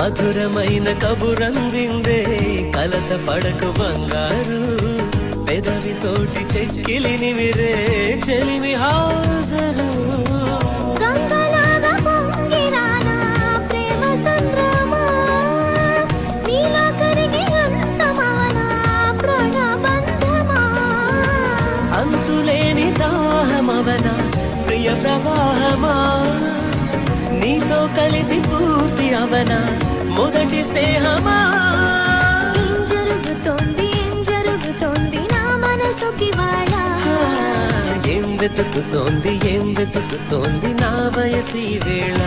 మధురమైన కబురందిందే కలత పడకు బంగారు పెదవితోటి చెక్కిలిని విరే చెలిమి హాజరు అంతులేని దాహమవన ప్రియ ప్రవాహమా నీతో కలిసి పూర్తి అవన మొదటి స్నేహమా ఏం జరుగుతోంది నా మనసుకి వాళ్ళ ఏం వెతుకుతోంది నా వయసి వేళ